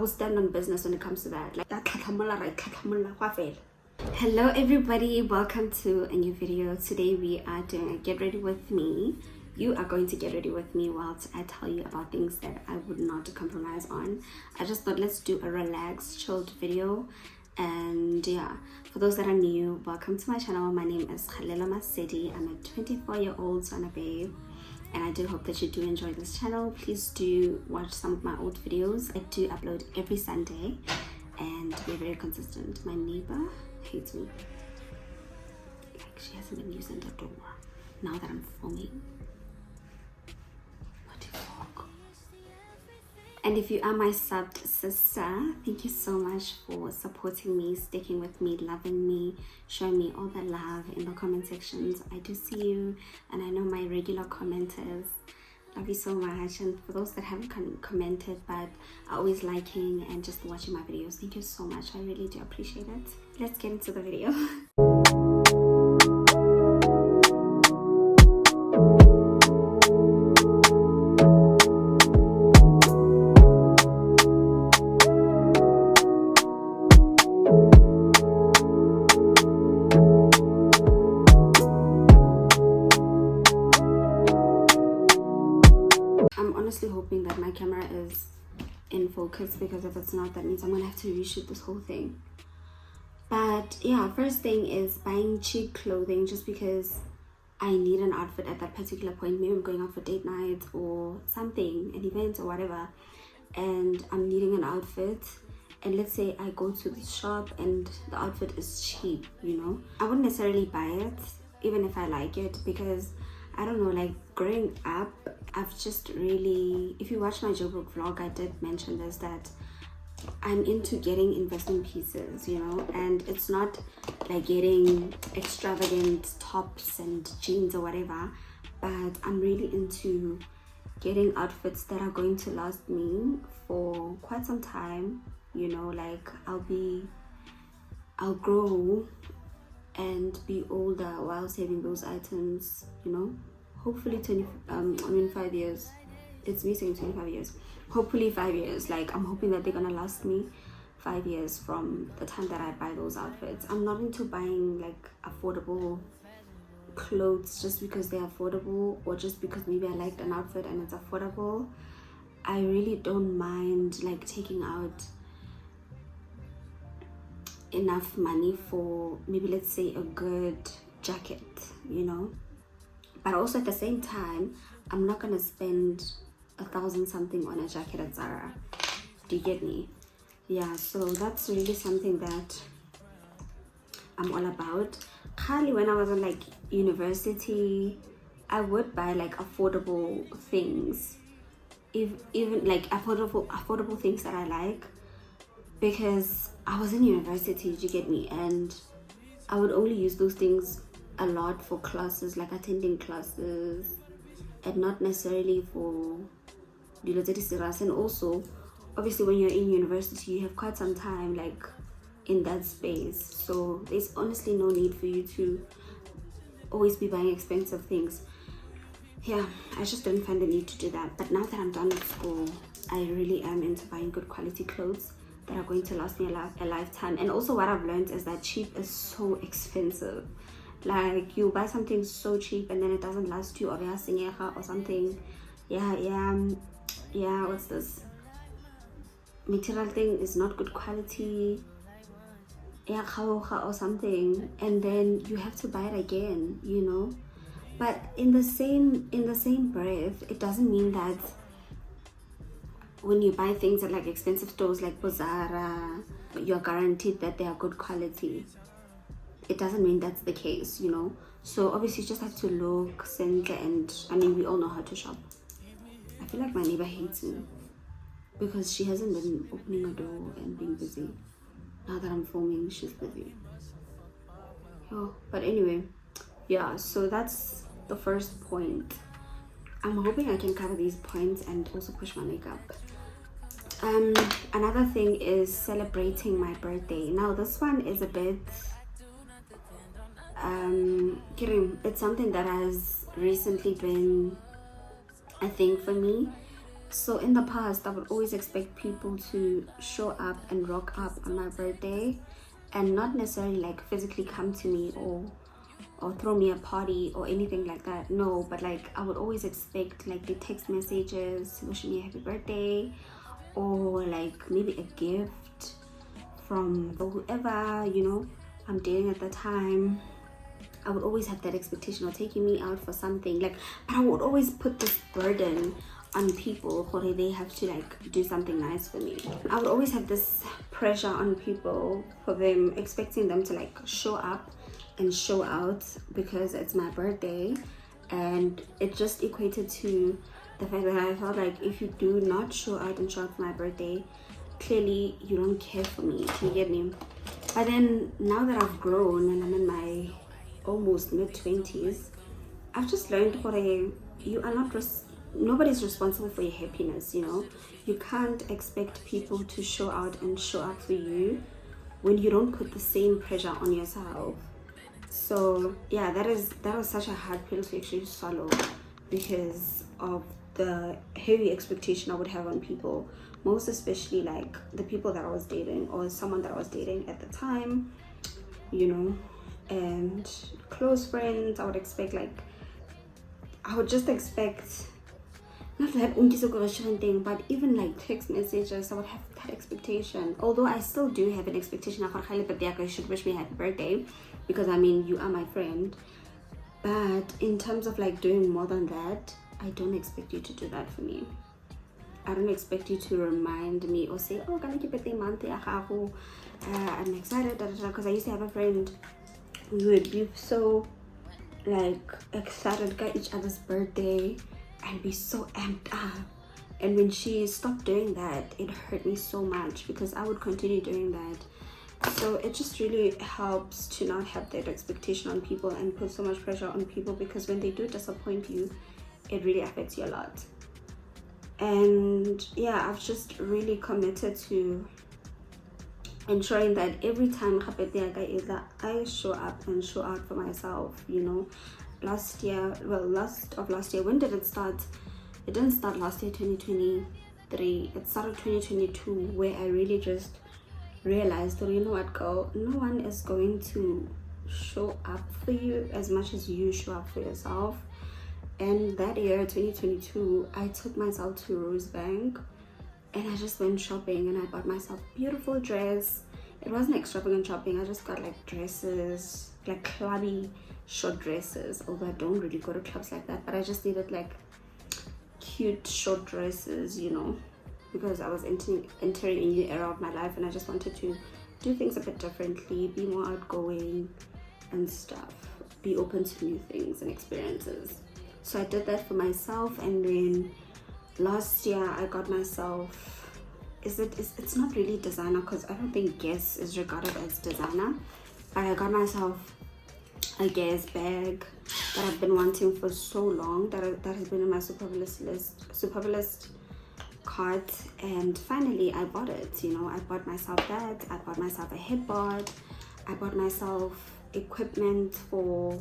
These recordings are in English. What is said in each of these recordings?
will stand on business when it comes to that. Like that. Hello everybody, welcome to a new video. Today we are doing a get ready with me. You are going to get ready with me whilst I tell you about things that I would not compromise on. I just thought let's do a relaxed, chilled video. And yeah, for those that are new, welcome to my channel. My name is Ccgrwm. I'm a 24-year-old Tswana babe, and I do hope that you do enjoy this channel. Please do watch some of my old videos. I do upload every Sunday and we're very consistent. My neighbor hates me. Like, she hasn't been using the door now that I'm filming. What the fuck? And if you are my subbed sister, thank you so much for supporting me, sticking with me, loving me, showing me all the love in the comment sections. I do see you, and I know my regular commenters. Love you so much. And for those that haven't commented but are always liking and just watching my videos, thank you so much. I really do appreciate it. Let's get into the video. Honestly hoping that my camera is in focus, because if it's not, that means I'm gonna have to reshoot this whole thing. But yeah, first thing is buying cheap clothing just because I need an outfit at that particular point. Maybe I'm going out for date night or something, an event or whatever, and I'm needing an outfit. And let's say I go to the shop and the outfit is cheap, you know, I wouldn't necessarily buy it even if I like it, because I don't know, like growing up, I've just really, if you watch my Joburg vlog, I did mention this, that I'm into getting investment pieces, you know, and it's not like getting extravagant tops and jeans or whatever, but I'm really into getting outfits that are going to last me for quite some time, you know, like I'll grow and be older while saving those items, you know. Hopefully 5 years. It's me saying 25 years. Hopefully 5 years. Like, I'm hoping that they're gonna last me 5 years from the time that I buy those outfits. I'm not into buying like affordable clothes just because they're affordable, or just because maybe I liked an outfit and it's affordable. I really don't mind like taking out enough money for maybe, let's say, a good jacket, you know. But also at the same time, I'm not gonna spend 1,000 something on a jacket at Zara. Do you get me? Yeah, so that's really something that I'm all about. Currently, when I was in like university, I would buy like affordable things, even like affordable things that I like, because I was in university. Do you get me? And I would only use those things a lot for classes, like attending classes, and not necessarily for dilo tse di serious. And also, obviously, when you're in university, you have quite some time like in that space, so there's honestly no need for you to always be buying expensive things. Yeah, I just don't find the need to do that. But now that I'm done with school, I really am into buying good quality clothes that are going to last me a lifetime. And also, what I've learned is that cheap is so expensive. Like, you buy something so cheap and then it doesn't last you, or something. Yeah, what's this? Material thing is not good quality. Or something, and then you have to buy it again, you know. But in the same breath, it doesn't mean that when you buy things at like expensive stores like Zara, you're guaranteed that they are good quality. It doesn't mean that's the case, you know. So obviously you just have to look, simple, and I mean, we all know how to shop. I feel like my neighbor hates me because she hasn't been opening a door and being busy. Now that I'm filming, she's busy. Oh, but anyway, yeah, so that's the first point. I'm hoping I can cover these points and also push my makeup. Another thing is celebrating my birthday. Now this one is a bit it's something that has recently been a thing for me. So in the past, I would always expect people to show up and rock up on my birthday, and not necessarily like physically come to me or throw me a party or anything like that. No, but like I would always expect like the text messages wishing me a happy birthday, or like maybe a gift from the whoever, you know, I'm dating at the time. I would always have that expectation of taking me out for something, like, but I would always put this burden on people where they have to like do something nice for me. I would always have this pressure on people for them, expecting them to like show up and show out because it's my birthday. And it just equated to the fact that I felt like if you do not show out and show out for my birthday, clearly you don't care for me. Do you get me? But then now that I've grown and I'm in my almost mid-20s, I've just learned what you are not nobody's responsible for your happiness, you know. You can't expect people to show out and show up for you when you don't put the same pressure on yourself. So yeah, that was such a hard pill to actually swallow, because of the heavy expectation I would have on people, most especially like the people that I was dating, or someone that I was dating at the time, you know. And close friends, I would just expect not like thing, but even like text messages, I would have that expectation. Although I still do have an expectation of you should wish me a happy birthday, because I mean you are my friend. But in terms of like doing more than that, I don't expect you to do that for me. I don't expect you to remind me or say, oh, can I keep it a month? I'm excited, because I used to have a friend. We would be so like excited about each other's birthday and be so amped up, and when she stopped doing that, it hurt me so much, because I would continue doing that. So it just really helps to not have that expectation on people and put so much pressure on people, because when they do disappoint you, it really affects you a lot. And yeah, I've just really committed to ensuring that every time I show up and show out for myself, you know. Last of last year, when did it start? It didn't start last year, 2023. It started 2022, where I really just realized that, you know what, girl, no one is going to show up for you as much as you show up for yourself. And that year, 2022, I took myself to Rosebank and I just went shopping, and I bought myself a beautiful dress. It wasn't extravagant shopping. I just got like dresses, like clubby short dresses, although I don't really go to clubs like that, but I just needed like cute short dresses, you know, because I was entering a new era of my life, and I just wanted to do things a bit differently, be more outgoing and stuff, be open to new things and experiences. So I did that for myself. And then last year I got myself, it's not really designer, because I don't think Guess is regarded as designer, but I got myself a Guess bag that I've been wanting for so long, that has been in my super list cart, and finally I bought it. You know, I bought myself that. I bought myself a headboard. I bought myself equipment for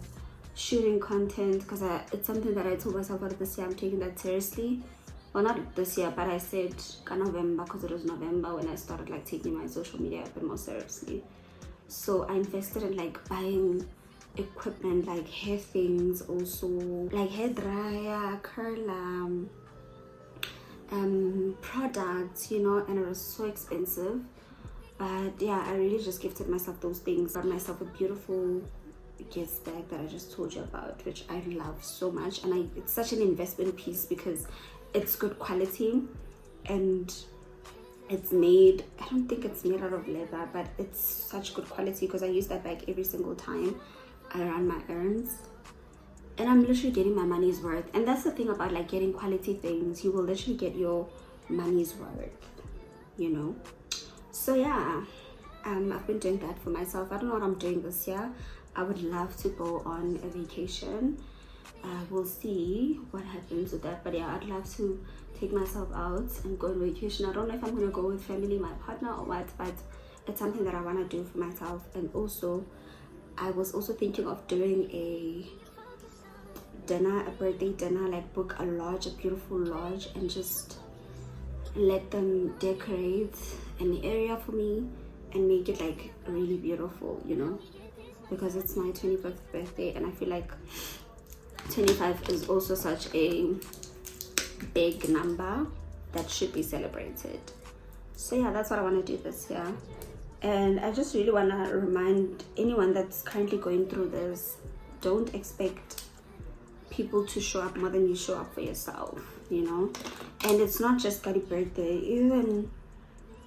shooting content, because it's something that I told myself about this year. I'm taking that seriously. Well, not this year, but I said November, because it was November when I started like taking my social media a bit more seriously. So I invested in like buying equipment, like hair things, also like hair dryer, curler, products, you know, and it was so expensive. But yeah, I really just gifted myself those things. Got myself a beautiful Guess bag that I just told you about, which I love so much, and it's such an investment piece because it's good quality, and it's made, I don't think it's made out of leather, but it's such good quality, because I use that bag every single time I run my errands, and I'm literally getting my money's worth. And that's the thing about like getting quality things, you will literally get your money's worth, you know. So yeah, I've been doing that for myself. I don't know what I'm doing this year. I would love to go on a vacation. We'll see what happens with that, but yeah, I'd love to take myself out and go on vacation. I don't know if I'm gonna go with family, my partner, or what, but it's something that I want to do for myself. And also I was also thinking of doing a birthday dinner, like book a lodge, a beautiful lodge, and just let them decorate an area for me and make it like really beautiful, you know, because it's my 25th birthday, and I feel like 25 is also such a big number that should be celebrated. So yeah, that's what I want to do this year. And I just really want to remind anyone that's currently going through this, don't expect people to show up more than you show up for yourself, you know. And it's not just Gadi birthday, even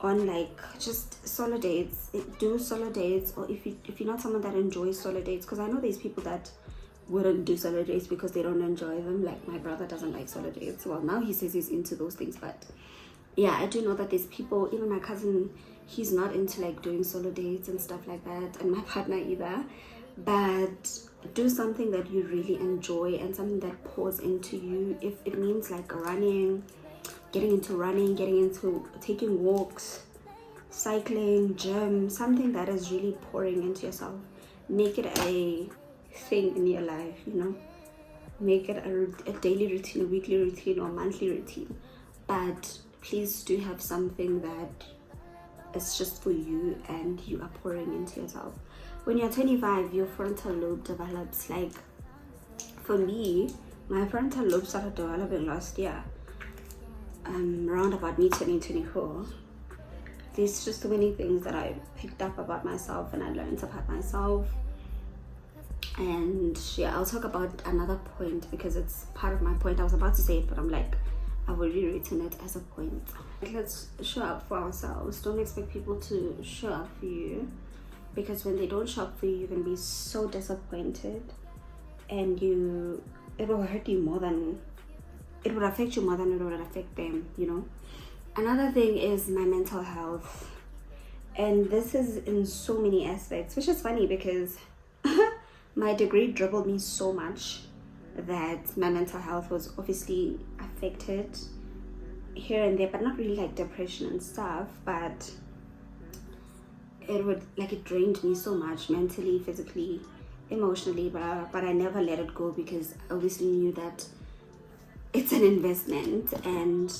on like just solo dates, do solo dates. Or if you're not someone that enjoys solo dates, because I know there's people that wouldn't do solo dates because they don't enjoy them. Like my brother doesn't like solo dates. Well, now he says he's into those things, but yeah, I do know that there's people, even my cousin, he's not into like doing solo dates and stuff like that, and my partner either. But do something that you really enjoy and something that pours into you. If it means like running, getting into taking walks, cycling, gym, something that is really pouring into yourself. Make it a thing in your life, you know. Make it a daily routine, a weekly routine, or monthly routine. But please do have something that is just for you and you are pouring into yourself. When you're 25, your frontal lobe develops. Like for me, my frontal lobe started developing last year, around about me turning 24. There's just so many things that I picked up about myself and I learned about myself. And yeah, I'll talk about another point because it's part of my point. I was about to say it, but I'm like, I've already written it as a point. Let's show up for ourselves. Don't expect people to show up for you, because when they don't show up for you, you can be so disappointed, and it will hurt you more than it would affect you more than it would affect them, you know. Another thing is my mental health, and this is in so many aspects, which is funny because my degree dribbled me so much that my mental health was obviously affected here and there, but not really like depression and stuff, but it drained me so much mentally, physically, emotionally, but I never let it go because I obviously knew that it's an investment and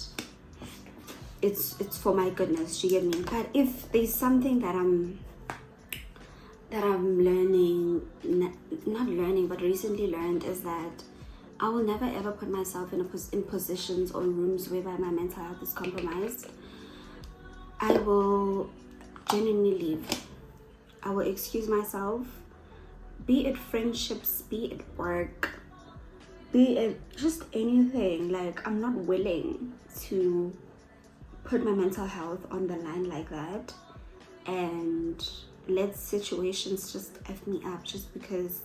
it's for my goodness, do you get me? But if there's something that I'm learning, not learning, but recently learned, is that I will never ever put myself in positions or rooms whereby my mental health is compromised. I will genuinely leave. I will excuse myself, be it friendships, be it work, be it just anything. Like, I'm not willing to put my mental health on the line like that and let situations just F me up just because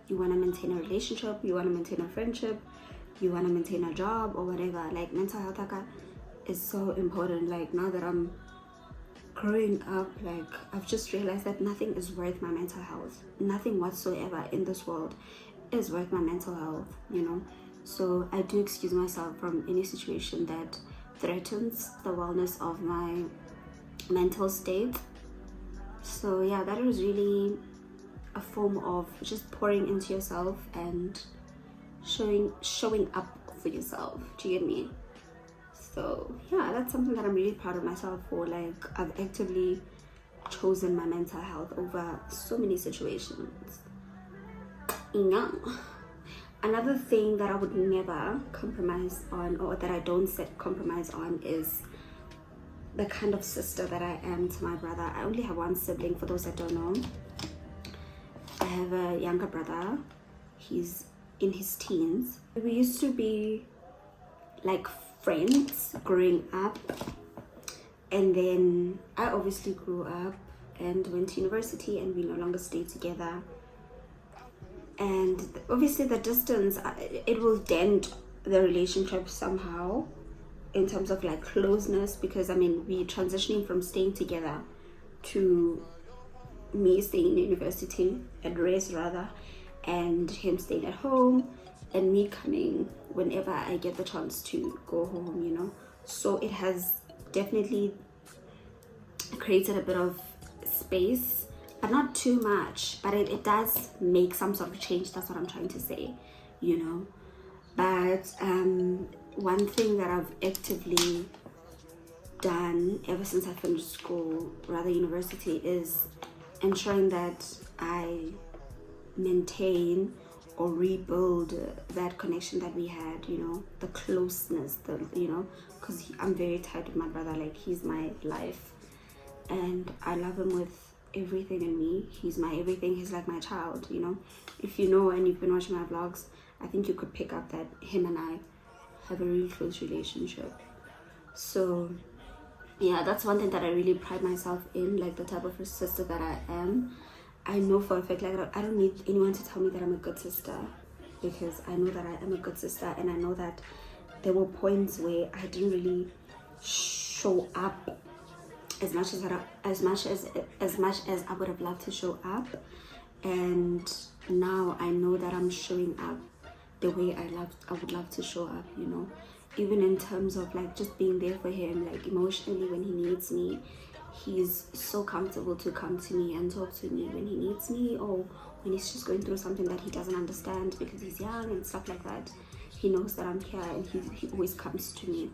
you want to maintain a relationship, you want to maintain a friendship, you want to maintain a job or whatever. Like, mental health is so important. Like, now that I'm growing up, like, I've just realized that nothing is worth my mental health. Nothing whatsoever in this world is worth my mental health, you know. So I do excuse myself from any situation that threatens the wellness of my mental state. So yeah, that was really a form of just pouring into yourself and showing up for yourself. Do you get me? So yeah, that's something that I'm really proud of myself for. Like, I've actively chosen my mental health over so many situations. Yeah. Another thing that I would never compromise on, or that I don't set compromise on, is the kind of sister that I am to my brother. I only have one sibling, for those that don't know. I have a younger brother. He's in his teens. We used to be like friends growing up, and then I obviously grew up and went to university, and we no longer stay together. And obviously the distance, it will dent the relationship somehow in terms of like closeness, because I mean, we transitioning from staying together to me staying in university, at rest rather, and him staying at home, and me coming whenever I get the chance to go home, you know. So it has definitely created a bit of space, but not too much, but it does make some sort of change. That's what I'm trying to say, you know. But one thing that I've actively done ever since I finished school, rather university, is ensuring that I maintain or rebuild that connection that we had, you know, the closeness, because I'm very tight with my brother. Like, he's my life and I love him with everything in me. He's my everything. He's like my child, you know. If you know and you've been watching my vlogs, I think you could pick up that him and I have a really close relationship. So yeah, that's one thing that I really pride myself in, like the type of sister that I am. I know for a fact, like, I don't need anyone to tell me that I'm a good sister, because I know that I am a good sister, and I know that there were points where I didn't really show up as much as I would have loved to show up, and now I know that I'm showing up the way I would love to show up, you know, even in terms of like just being there for him, like emotionally when he needs me. He's so comfortable to come to me and talk to me when he needs me, or when he's just going through something that he doesn't understand because he's young and stuff like that. He knows that I'm here, and he always comes to me.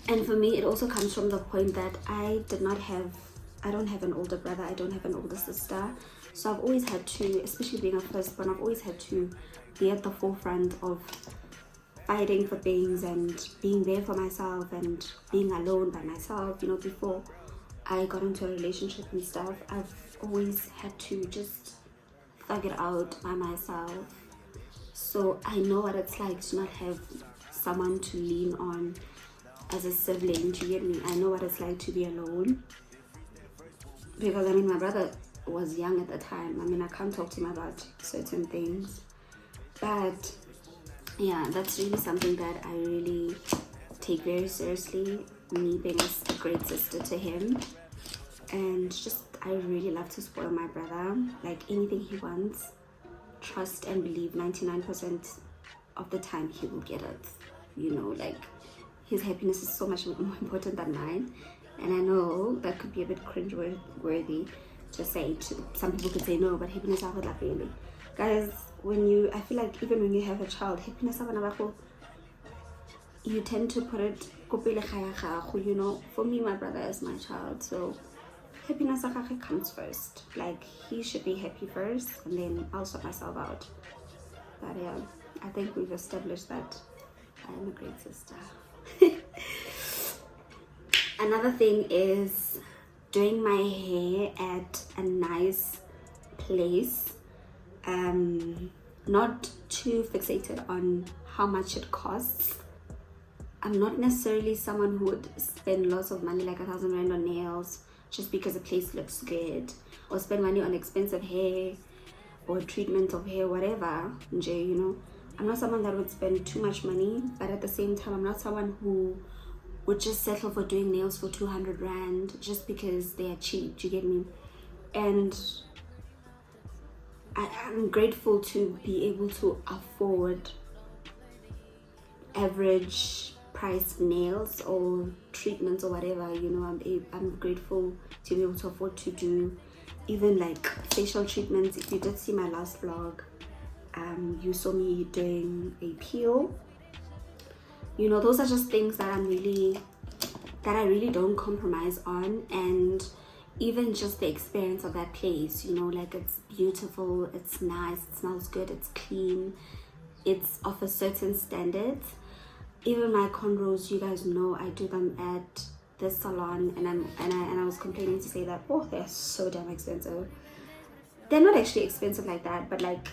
And for me, it also comes from the point that I don't have an older brother, I don't have an older sister. So I've always had to, especially being a firstborn, I've always had to be at the forefront of fighting for things and being there for myself and being alone by myself, you know. Before I got into a relationship and stuff, I've always had to just thug it out by myself. So I know what it's like to not have someone to lean on as a sibling, do you get me? I know what it's like to be alone, because I mean, my brother was young at the time. I mean, I can't talk to him about certain things, but yeah, that's really something that I really take very seriously, me being a great sister to him. And just, I really love to spoil my brother. Like, anything he wants, trust and believe 99% of the time he will get it, you know. Like, his happiness is so much more important than mine, and I know that could be a bit cringe worthy to say. Some people could say no, but happiness is not really, guys. I feel like even when you have a child, happiness you tend to put it, you know. For me, my brother is my child, so happiness comes first. Like, he should be happy first, and then I'll sort myself out. But yeah, I think we've established that I am a great sister. Another thing is doing my hair at a nice place. Not too fixated on how much it costs. I'm not necessarily someone who would spend lots of money, like 1,000 rand on nails just because a place looks good, or spend money on expensive hair or treatment of hair, whatever, you know. I'm not someone that would spend too much money, but at the same time, I'm not someone who would just settle for doing nails for 200 rand just because they are cheap, do you get me? And I'm grateful to be able to afford average price nails or treatments or whatever, you know. I'm grateful to be able to afford to do even like facial treatments. If you did see my last vlog, you saw me doing a peel, you know. Those are just things that I really don't compromise on. And even just the experience of that place, you know, like, it's beautiful, it's nice, it smells good, it's clean, it's of a certain standard. Even my cornrows, you guys know I do them at this salon, and I was complaining to say that, oh, they're so damn expensive. They're not actually expensive like that, but like,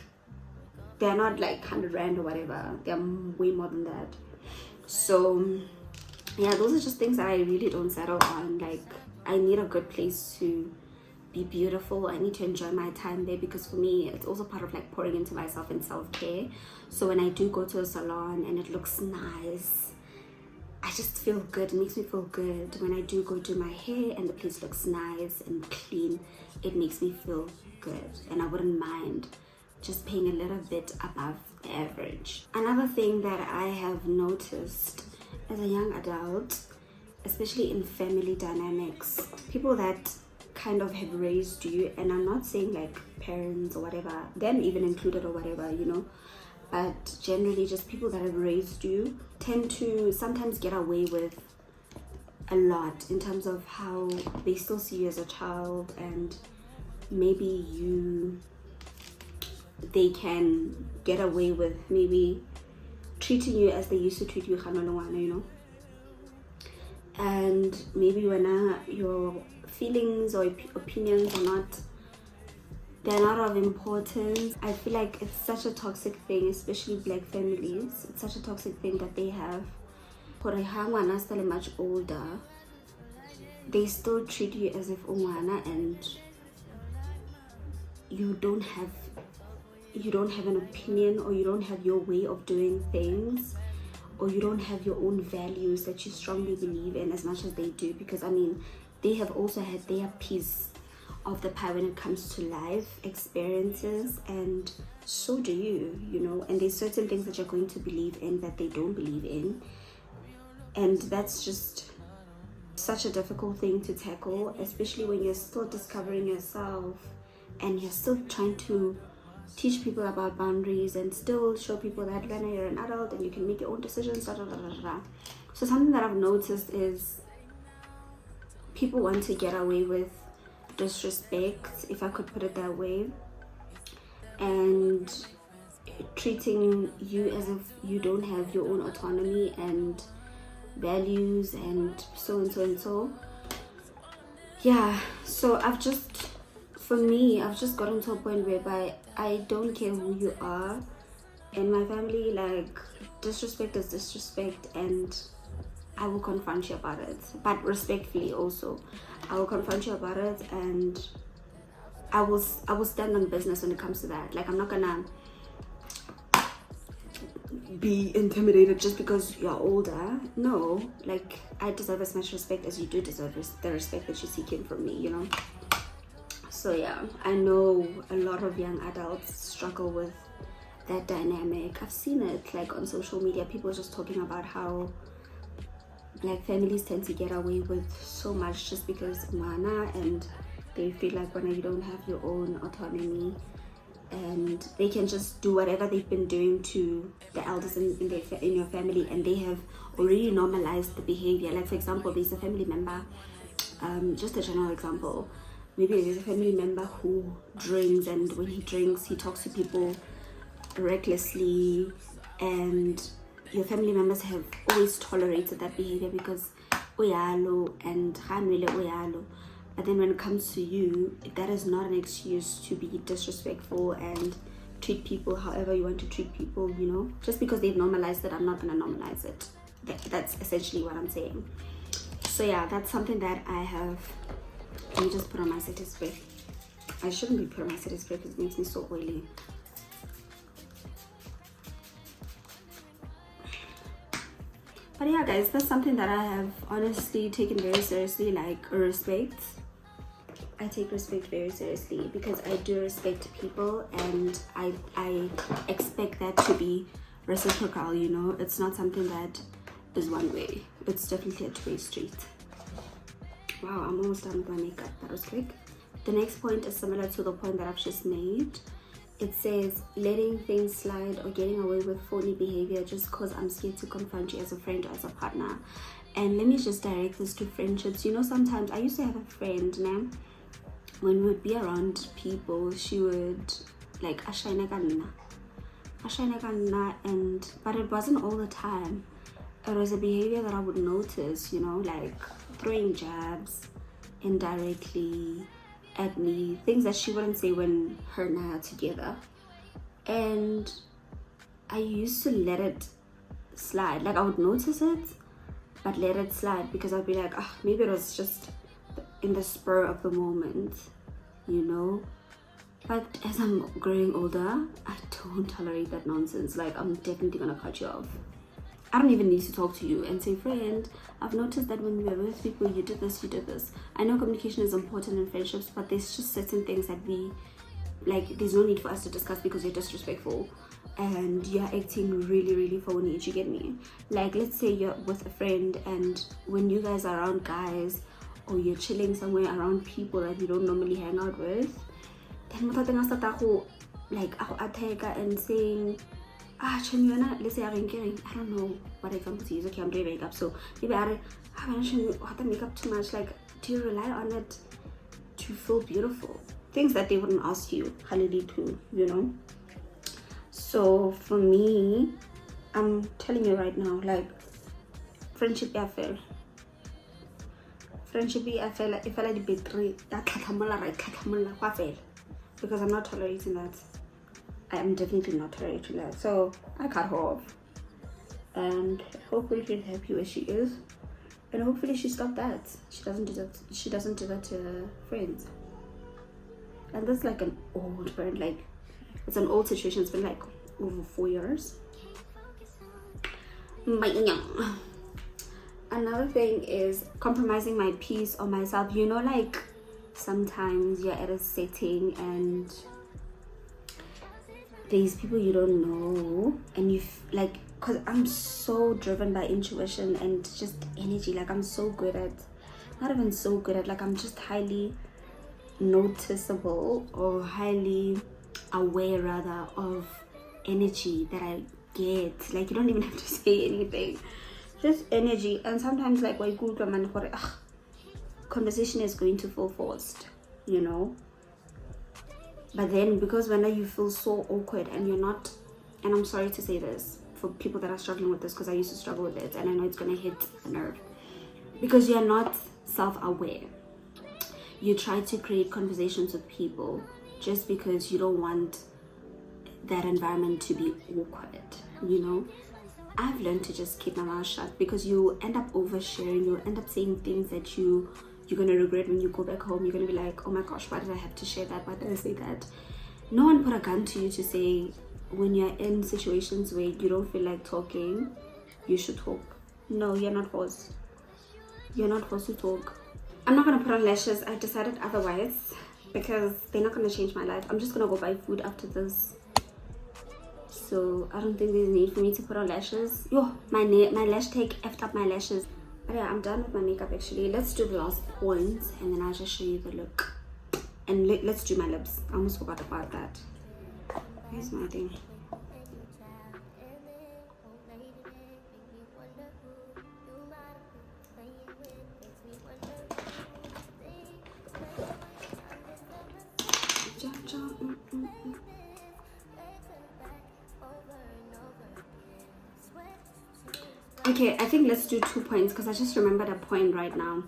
they're not like 100 rand or whatever, they're way more than that. So yeah, those are just things that I really don't settle on. Like, I need a good place to be beautiful. I need to enjoy my time there, because for me, it's also part of like pouring into myself and self-care. So when I do go to a salon and it looks nice, I just feel good. It makes me feel good. When I do go do my hair and the place looks nice and clean, it makes me feel good, and I wouldn't mind just paying a little bit above the average. Another thing that I have noticed as a young adult, especially in family dynamics, people that kind of have raised you, and I'm not saying like parents or whatever, them even included or whatever, you know, but generally just people that have raised you tend to sometimes get away with a lot in terms of how they still see you as a child, and maybe they can get away with maybe treating you as they used to treat you, you know. And maybe when your feelings or opinions they're not of importance. I feel like it's such a toxic thing, especially black families. It's such a toxic thing that they have. Are still much older, they still treat you as if ungwana, and you don't have an opinion, or you don't have your way of doing things, or you don't have your own values that you strongly believe in as much as they do. Because I mean, they have also had their piece of the pie when it comes to life experiences, and so do you, you know. And there's certain things that you're going to believe in that they don't believe in, and that's just such a difficult thing to tackle, especially when you're still discovering yourself and you're still trying to teach people about boundaries and still show people that when you're an adult and you can make your own decisions. So something that I've noticed is people want to get away with disrespect, if I could put it that way, and treating you as if you don't have your own autonomy and values, and so and so and so. Yeah, so I've just gotten to a point whereby I don't care who you are in my family. Like, disrespect is disrespect, and I will confront you about it, but respectfully also. I will confront you about it, and I will stand on business when it comes to that. Like, I'm not gonna be intimidated just because you're older. No, like, I deserve as much respect as you do deserve the respect that you're seeking from me, you know. So yeah, I know a lot of young adults struggle with that dynamic. I've seen it like on social media, people just talking about how black families tend to get away with so much just because mana, and they feel like when you don't have your own autonomy, and they can just do whatever they've been doing to the elders in your family, and they have already normalized the behavior. Like, for example, there's a family member, just a general example, maybe there's a family member who drinks, and when he drinks he talks to people recklessly, and your family members have always tolerated that behavior because uyalo and uyalo. But then when it comes to you, that is not an excuse to be disrespectful and treat people however you want to treat people, you know. Just because they've normalized it, I'm not going to normalize it. That's essentially what I'm saying. So yeah, that's something that I have. Let me just put on my setting spray. I shouldn't be putting my setting spray because it makes me so oily. But yeah, guys, that's something that I have honestly taken very seriously, like respect. I take respect very seriously because I do respect people, and I expect that to be reciprocal, you know. It's not something that is one way. It's definitely a two-way street. Wow, I'm almost done with my makeup. That was quick. The next point is similar to the point that I've just made. It says letting things slide or getting away with phony behavior just because I'm scared to confront you as a friend or as a partner. And let me just direct this to friendships. You know, sometimes I used to have a friend, now when we would be around people, she would like ashayina, and but it wasn't all the time. It was a behavior that I would notice, you know, like throwing jabs indirectly at me, things that she wouldn't say when her and I are together. And I used to let it slide. Like, I would notice it but let it slide because I'd be like, maybe it was just in the spur of the moment, you know. But as I'm growing older, I don't tolerate that nonsense. Like, I'm definitely gonna cut you off. I don't even need to talk to you and say, friend, I've noticed that when we were with people, you did this, you did this. I know communication is important in friendships, but there's just certain things that there's no need for us to discuss because you're disrespectful and you're acting really, really phony. Do you get me? Like, let's say you're with a friend, and when you guys are around guys, or you're chilling somewhere around people that you don't normally hang out with, then like attack and saying Chanyana, let's say I don't know what example to use. Okay, I'm doing makeup, so maybe I have to makeup too much. Like, do you rely on it to feel beautiful? Things that they wouldn't ask you, holiday to, you know. So for me, I'm telling you right now, like, friendship I feel like if I like the battery because I'm not tolerating that. I am definitely not tolerating that. So I cut her off, and hopefully she's happy where she is, and hopefully she stopped that. She doesn't do that to her friends. And that's like an old friend, like it's an old situation. It's been like over 4 years. Another thing is compromising my peace or myself. You know, like sometimes you're at a setting and there's people you don't know, and you like, because I'm so driven by intuition and just energy. Like I'm so good at, not even so good at, like I'm just highly noticeable or highly aware rather of energy that I get. Like you don't even have to say anything, just energy. And sometimes like conversation is going to feel forced, you know. But then because when you feel so awkward and you're not, and I'm sorry to say this for people that are struggling with this, because I used to struggle with it and I know it's going to hit a nerve, because you're not self-aware. You try to create conversations with people just because you don't want that environment to be awkward, you know. I've learned to just keep my mouth shut, because you end up oversharing. You end up saying things that you're gonna regret when you go back home. You're gonna be like, oh my gosh, why did I have to share that? Why did I say that? No one put a gun to you to say when you're in situations where you don't feel like talking, you should talk. No, you're not forced. You're not forced to talk. I'm not gonna put on lashes. I decided otherwise because they're not gonna change my life. I'm just gonna go buy food after this. So I don't think there's a need for me to put on lashes. Yo, my lash take effed up my lashes. But yeah, I'm done with my makeup actually. Let's do the last point and then I'll just show you the look. And let's do my lips. I almost forgot about that. Here's my thing. Okay, I think let's do 2 points because I just remembered a point right now.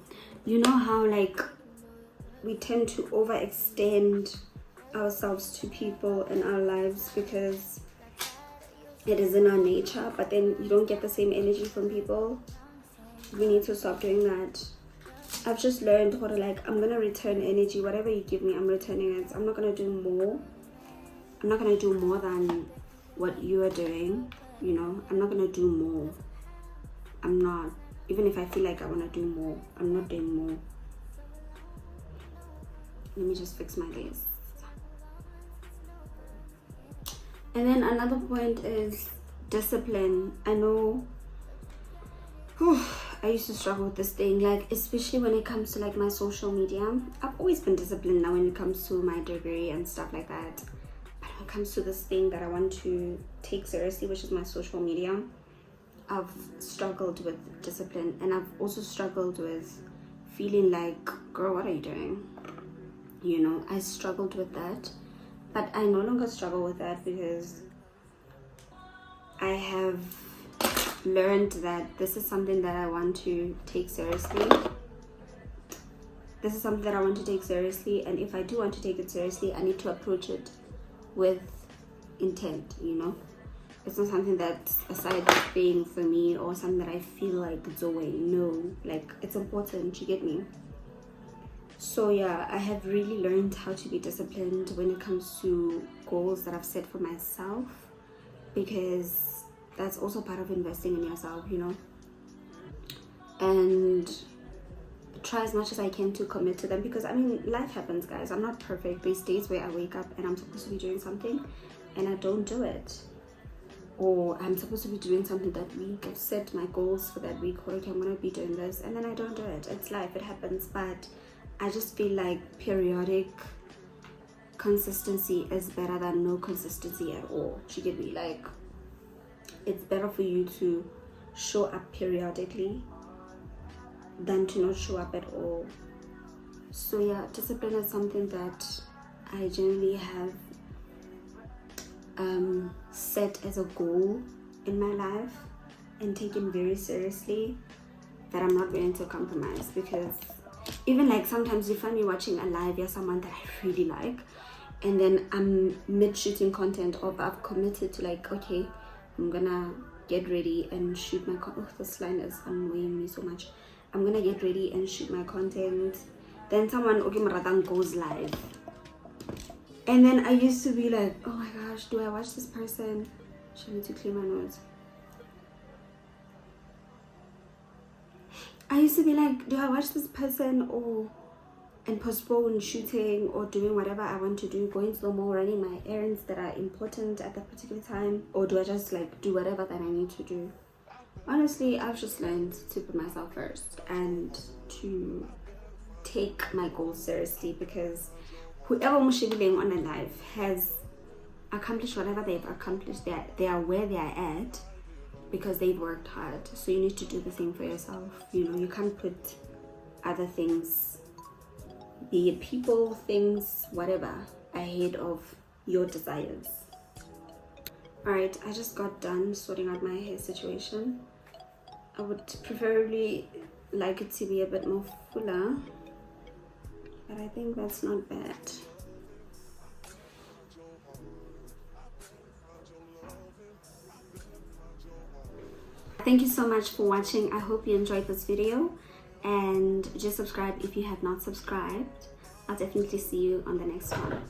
You know how like we tend to overextend ourselves to people in our lives because it is in our nature, but then you don't get the same energy from people. We need to stop doing that. I've just learned how to, like, I'm gonna return energy. Whatever you give me, I'm returning it. I'm not gonna do more. I'm not gonna do more than what you are doing, you know. I'm not gonna do more. I'm not. Even if I feel like I want to do more, I'm not doing more. Let me just fix my lace. And then another point is discipline. I know I used to struggle with this thing, like especially when it comes to like my social media. I've always been disciplined now when it comes to my degree and stuff like that. But when it comes to this thing that I want to take seriously, which is my social media, I've struggled with discipline, and I've also struggled with feeling like, girl, what are you doing? You know, I struggled with that, but I no longer struggle with that because I have learned that this is something that I want to take seriously. This is something that I want to take seriously, and if I do want to take it seriously, I need to approach it with intent, you know. It's not something that's a side thing for me or something that I feel like it's a way. No, like it's important, you get me? So yeah, I have really learned how to be disciplined when it comes to goals that I've set for myself, because that's also part of investing in yourself, you know. And try as much as I can to commit to them, because I mean, life happens, guys. I'm not perfect. There's days where I wake up and I'm supposed to be doing something and I don't do it. Or I'm supposed to be doing something that week. I've set my goals for that week. Okay, I'm going to be doing this. And then I don't do it. It's life. It happens. But I just feel like periodic consistency is better than no consistency at all. You get me? Like, it's better for you to show up periodically than to not show up at all. So yeah, discipline is something that I generally have set as a goal in my life and taken very seriously, that I'm not willing to compromise. Because even like sometimes you find me watching a live, you're someone that I really like, and then I'm mid shooting content, or I've committed to like, okay, I'm gonna get ready and shoot my this line is annoying me so much. I'm gonna get ready and shoot my content. Then someone goes live, and then I used to be like, oh my gosh, do I watch this person? I need to clear my nose. I used to be like, do I watch this person and postpone shooting or doing whatever I want to do, going slow mo, running my errands that are important at that particular time, or do I just like do whatever that I need to do? Honestly, I've just learned to put myself first and to take my goals seriously, because whoever Mushibiling on a life has accomplished whatever they've accomplished. They are where they are at because they've worked hard. So you need to do the same for yourself. You know, you can't put other things, be it people, things, whatever, ahead of your desires. Alright, I just got done sorting out my hair situation. I would preferably like it to be a bit more fuller, but I think that's not bad. Thank you so much for watching. I hope you enjoyed this video, and just subscribe if you have not subscribed. I'll definitely see you on the next one.